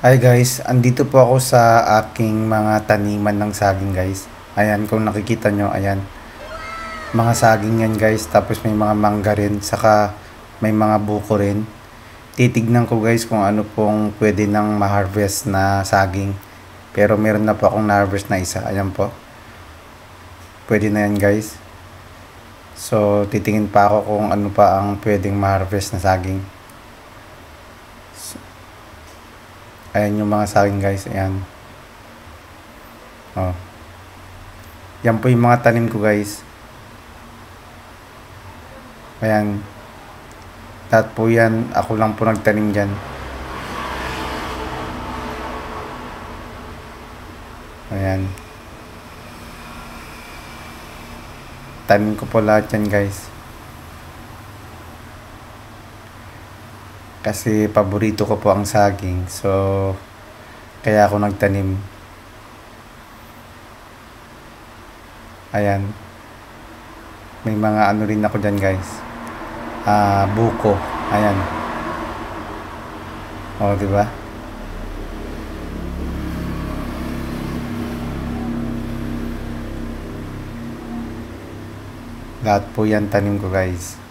Hi guys, andito po ako sa aking mga taniman ng saging guys. Ayan, kung nakikita nyo, ayan. Mga saging yan guys, tapos may mga mangga rin, saka may mga buko rin. Titignan ko guys kung ano pong pwede nang ma-harvest na saging. Pero meron na po akong na-harvest na isa, ayan po. Pwede na yan guys. So, titingin pa ako kung ano pa ang pwedeng ma-harvest na saging. Ayan yung mga saging guys, ayan. Oh. Yan po yung mga tanim ko guys. Ayan. Lahat po yan, ako lang po nagtanim dyan. Ayan. Tanim ko po lahat yan guys. Kasi paborito ko po ang saging. So, kaya ako nagtanim. Ayan. May mga ano rin ako dyan guys. Buko. Ayan. O, diba? Lahat po yan tanim ko guys.